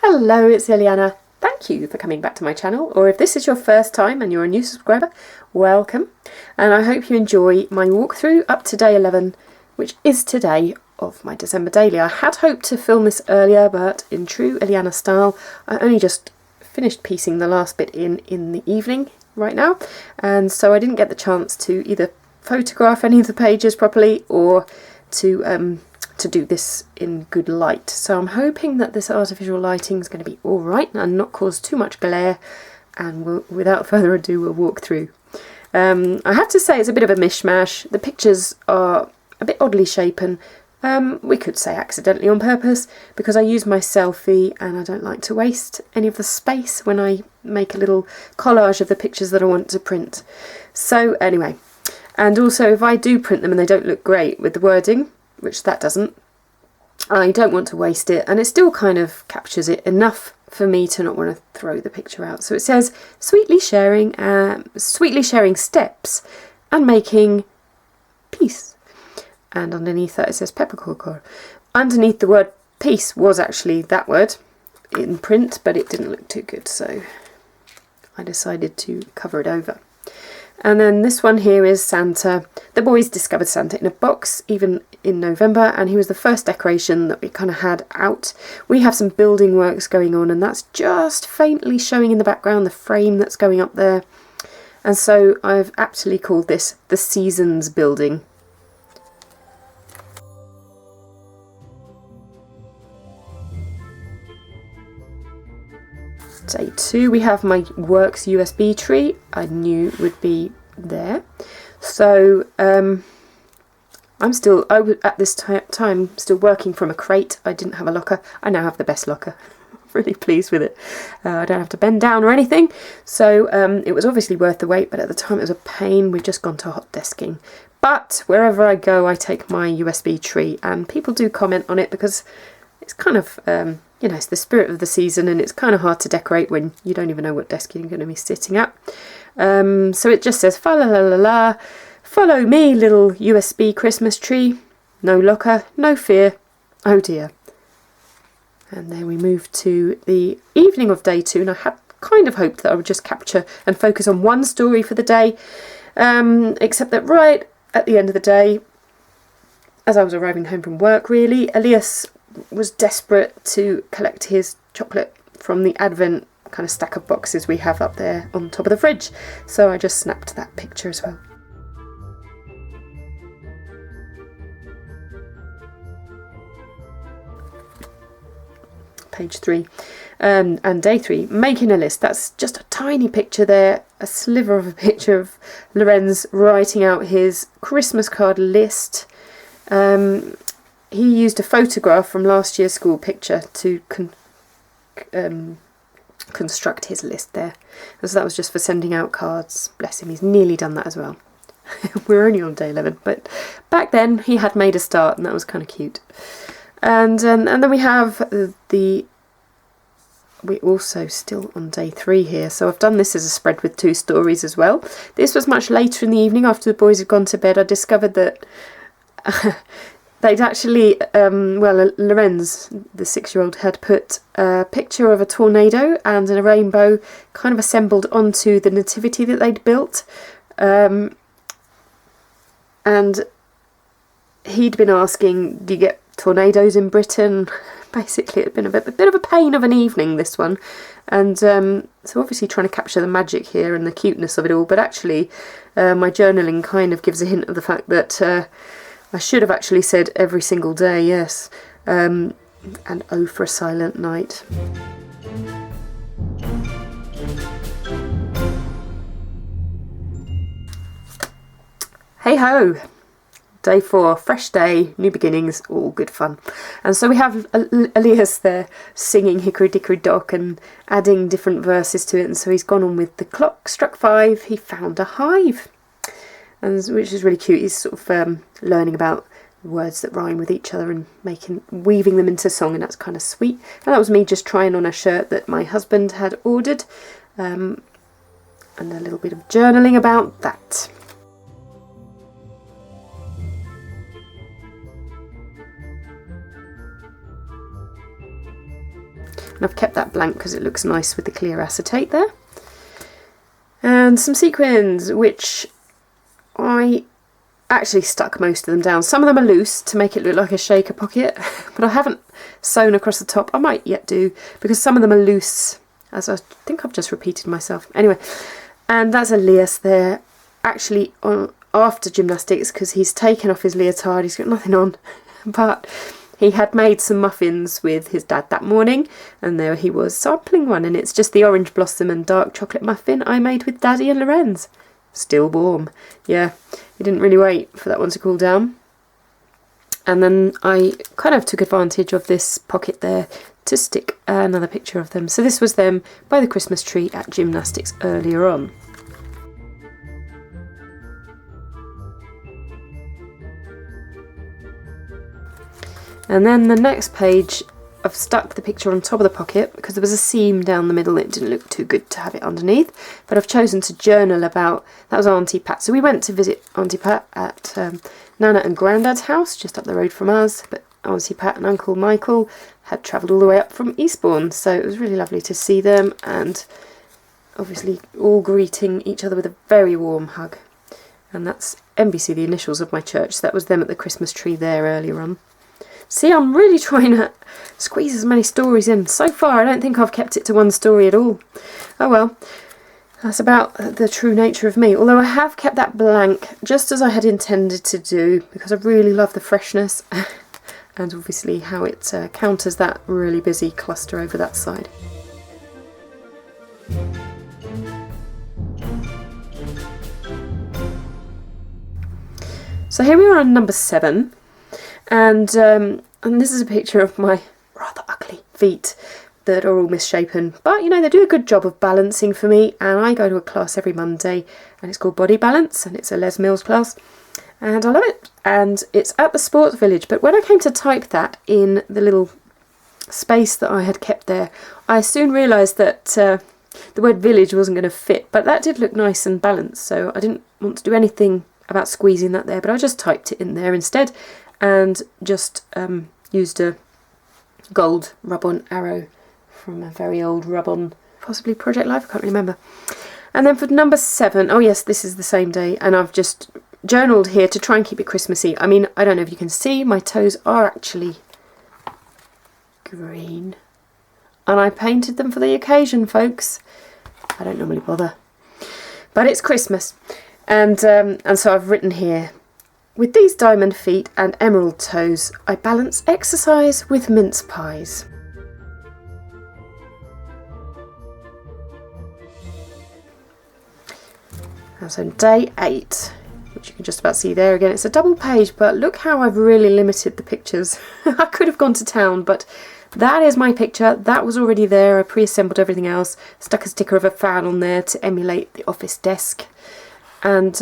Hello, it's Liliana. Thank you for coming back to my channel, or if this is your first time and you're a new subscriber, welcome. And I hope you enjoy my walkthrough up to day 11, which is today of my December daily. I had hoped to film this earlier, but in true Liliana style, I only just finished piecing the last bit in the evening right now, and so I didn't get the chance to either photograph any of the pages properly or to do this in good light. So I'm hoping that this artificial lighting is going to be all right and not cause too much glare, and without further ado we'll walk through. I have to say it's a bit of a mishmash. The pictures are a bit oddly shapen. We could say accidentally on purpose, because I use my selfie and I don't like to waste any of the space when I make a little collage of the pictures that I want to print. So anyway, and also if I do print them and they don't look great with the wording, which that doesn't, I don't want to waste it, and it still kind of captures it enough for me to not want to throw the picture out. So it says sweetly sharing steps and making peace, and underneath that it says peppercorn. Underneath the word peace was actually that word in print, but it didn't look too good, so I decided to cover it over. And then this one here is Santa. The boys discovered Santa in a box, even in November, and he was the first decoration that we kind of had out. We have some building works going on, and that's just faintly showing in the background, the frame that's going up there. And so I've aptly called this the Seasons building. Day 2, we have my works USB tree. I knew would be there. So I was at this time still working from a crate. I didn't have a locker. I now have the best locker. Really pleased with it. I don't have to bend down or anything. So it was obviously worth the wait, but at the time it was a pain. We've just gone to hot desking. But wherever I go, I take my USB tree, and people do comment on it because it's kind of you know, it's the spirit of the season, and it's kind of hard to decorate when you don't even know what desk you're going to be sitting at. So it just says, fa la la la la, follow me, little USB Christmas tree. No locker, no fear. Oh dear. And then we move to the evening of day 2, and I had kind of hoped that I would just capture and focus on one story for the day, except that right at the end of the day, as I was arriving home from work really, Elias was desperate to collect his chocolate from the Advent kind of stack of boxes we have up there on top of the fridge, so I just snapped that picture as well. Page 3, and day 3, making a list. That's just a tiny picture there, a sliver of a picture of Lorenz writing out his Christmas card list. He used a photograph from last year's school picture to construct his list there. And so that was just for sending out cards. Bless him, he's nearly done that as well. We're only on day 11, but back then he had made a start, and that was kind of cute. And then we have we're also still on day 3 here, so I've done this as a spread with 2 stories as well. This was much later in the evening after the boys had gone to bed. I discovered that they'd actually, Lorenz, the 6-year-old, had put a picture of a tornado and a rainbow kind of assembled onto the nativity that they'd built. And he'd been asking, do you get tornadoes in Britain? Basically, it'd been a bit of a pain of an evening, this one. And so obviously trying to capture the magic here and the cuteness of it all, but actually my journaling kind of gives a hint of the fact that I should have actually said every single day, yes. And oh, for a silent night. Hey ho! Day 4, fresh day, new beginnings, all good fun. And so we have Elias there singing Hickory Dickory Dock and adding different verses to it. And so he's gone on with the clock struck 5, he found a hive. And which is really cute. He's sort of learning about words that rhyme with each other and weaving them into song, and that's kind of sweet. And that was me just trying on a shirt that my husband had ordered, and a little bit of journaling about that. And I've kept that blank because it looks nice with the clear acetate there. And some sequins, which I actually stuck most of them down. Some of them are loose to make it look like a shaker pocket, but I haven't sewn across the top. I might yet do, because some of them are loose, as I think I've just repeated myself. Anyway, and that's Elias there, actually on after gymnastics, because he's taken off his leotard, he's got nothing on, but he had made some muffins with his dad that morning, and there he was sampling one, and it's just the orange blossom and dark chocolate muffin I made with Daddy and Lorenz. Still warm. Yeah, he didn't really wait for that one to cool down. And then I kind of took advantage of this pocket there to stick another picture of them. So this was them by the Christmas tree at gymnastics earlier on. And then the next page, I've stuck the picture on top of the pocket because there was a seam down the middle. It didn't look too good to have it underneath, but I've chosen to journal about, that was Auntie Pat. So we went to visit Auntie Pat at Nana and Grandad's house, just up the road from us, but Auntie Pat and Uncle Michael had travelled all the way up from Eastbourne, so it was really lovely to see them, and obviously all greeting each other with a very warm hug. And that's NBC, the initials of my church, so that was them at the Christmas tree there earlier on. See, I'm really trying to squeeze as many stories in. So far, I don't think I've kept it to one story at all. Oh well, that's about the true nature of me. Although I have kept that blank, just as I had intended to do, because I really love the freshness and obviously how it counters that really busy cluster over that side. So here we are on number 7. And this is a picture of my rather ugly feet that are all misshapen, but you know, they do a good job of balancing for me, and I go to a class every Monday and it's called Body Balance, and it's a Les Mills class, and I love it, and it's at the Sports Village. But when I came to type that in the little space that I had kept there, I soon realised that the word village wasn't going to fit, but that did look nice and balanced, so I didn't want to do anything about squeezing that there, but I just typed it in there instead, and just used a gold rub-on arrow from a very old rub-on, possibly Project Life, I can't remember. And then for number 7, oh yes, this is the same day, and I've just journaled here to try and keep it Christmassy. I mean, I don't know if you can see, my toes are actually green, and I painted them for the occasion, folks. I don't normally bother, but it's Christmas, and so I've written here, with these diamond feet and emerald toes, I balance exercise with mince pies. And so day 8, which you can just about see there again. It's a double page, but look how I've really limited the pictures. I could have gone to town, but that is my picture. That was already there. I pre-assembled everything else, stuck a sticker of a fan on there to emulate the office desk. And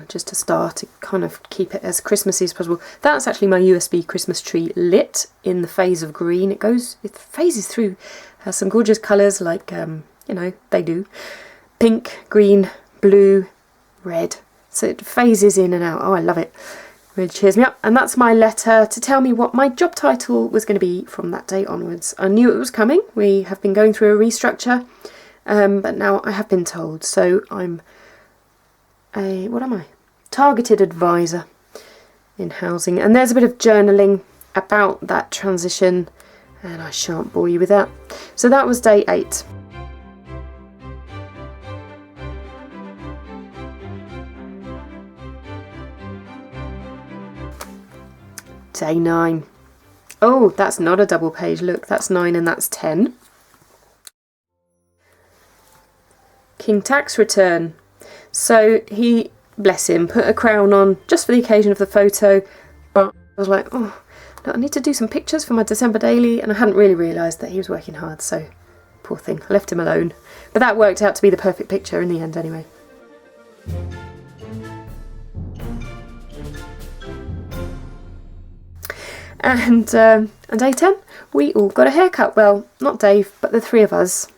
just to start, to kind of keep it as Christmassy as possible. That's actually my USB Christmas tree lit in the phase of green. It phases through some gorgeous colours like, you know, they do. Pink, green, blue, red. So it phases in and out. Oh, I love it. Really cheers me up. And that's my letter to tell me what my job title was going to be from that day onwards. I knew it was coming. We have been going through a restructure, but now I have been told. So I'm what am I? Targeted advisor in housing. And there's a bit of journaling about that transition, and I shan't bore you with that. So that was day 8. Day 9. Oh, that's not a double page. Look, that's 9 and that's 10. King Tax return. So he, bless him, put a crown on just for the occasion of the photo, but I was like, oh, no, I need to do some pictures for my December daily, and I hadn't really realised that he was working hard, so poor thing, I left him alone. But that worked out to be the perfect picture in the end anyway. And day 10, we all got a haircut. Well, not Dave, but the 3 of us.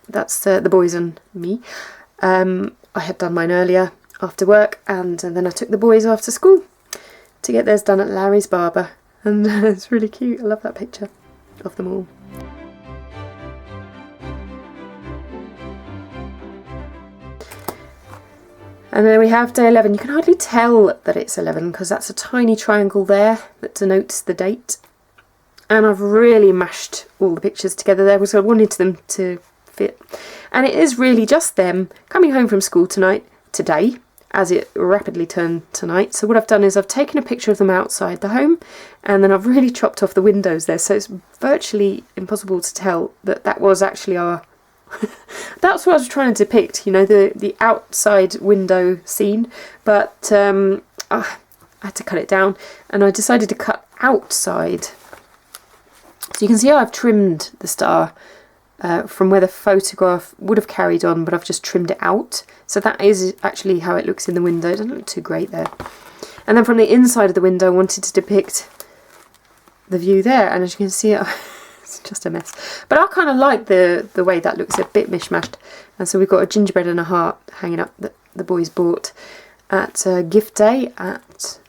That's the boys and me. I had done mine earlier after work, and then I took the boys after school to get theirs done at Larry's barber, and it's really cute. I love that picture. of them all. And then we have day 11. You can hardly tell that it's 11 because that's a tiny triangle there that denotes the date. And I've really mashed all the pictures together there because I wanted them to fit. And it is really just them coming home from school today, as it rapidly turned to night. So what I've done is I've taken a picture of them outside the home, and then I've really chopped off the windows there, so it's virtually impossible to tell that that was actually our that's what I was trying to depict, you know, the outside window scene, but I had to cut it down, and I decided to cut outside. So you can see how I've trimmed the star from where the photograph would have carried on, but I've just trimmed it out. So that is actually how it looks in the window. It doesn't look too great there. And then from the inside of the window, I wanted to depict the view there, and as you can see, it's just a mess. But I kind of like the way that looks, a bit mishmashed. And so we've got a gingerbread and a heart hanging up that the boys bought at gift day at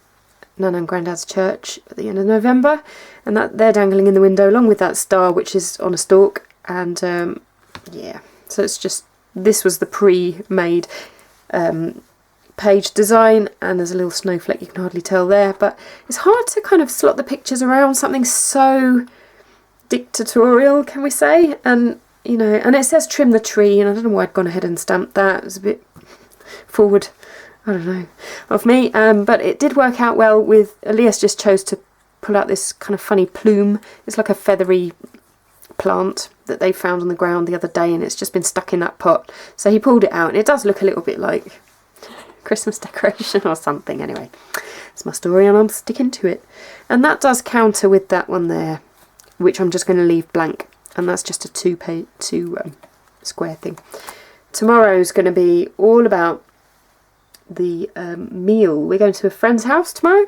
Nana and Grandad's church at the end of November, and that they're dangling in the window along with that star, which is on a stalk. And yeah, so it's just, this was the pre-made page design, and there's a little snowflake, you can hardly tell there, but it's hard to kind of slot the pictures around something so dictatorial, can we say? And you know, and it says trim the tree, and I don't know why I'd gone ahead and stamped that. It was a bit forward, I don't know, of me, but it did work out well with Elias. Just chose to pull out this kind of funny plume. It's like a feathery plant that they found on the ground the other day, and it's just been stuck in that pot, so he pulled it out, and it does look a little bit like Christmas decoration or something. Anyway, it's my story and I'm sticking to it, and that does counter with that one there, which I'm just going to leave blank, and that's just a two square thing. Tomorrow's going to be all about the meal. We're going to a friend's house tomorrow.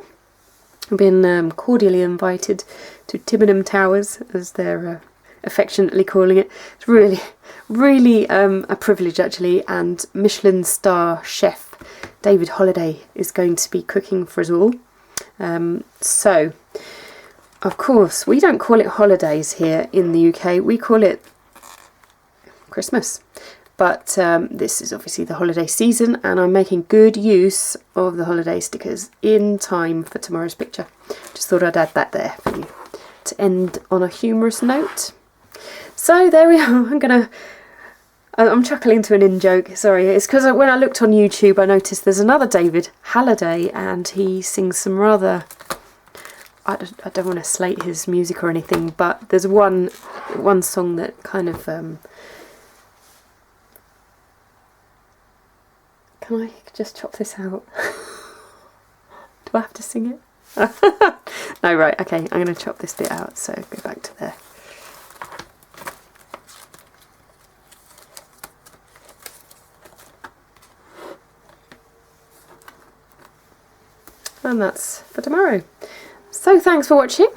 I've been cordially invited to Tibenham Towers, as they're affectionately calling it. It's really a privilege actually, and Michelin star chef David Holliday is going to be cooking for us all. So of course we don't call it holidays here in the UK, we call it Christmas, but this is obviously the holiday season, and I'm making good use of the holiday stickers in time for tomorrow's picture. Just thought I'd add that there for you to end on a humorous note. So there we are. I'm chuckling to an in-joke, sorry. It's because when I looked on YouTube I noticed there's another David Halliday, and he sings some rather, I don't want to slate his music or anything, but there's one song that kind of, can I just chop this out? Do I have to sing it? No, right, okay, I'm going to chop this bit out, so go back to there. And that's for tomorrow. So thanks for watching.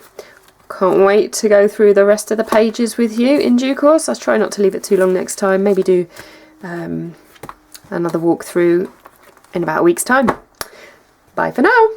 Can't wait to go through the rest of the pages with you in due course. I'll try not to leave it too long next time. Maybe do another walkthrough in about a week's time. Bye for now.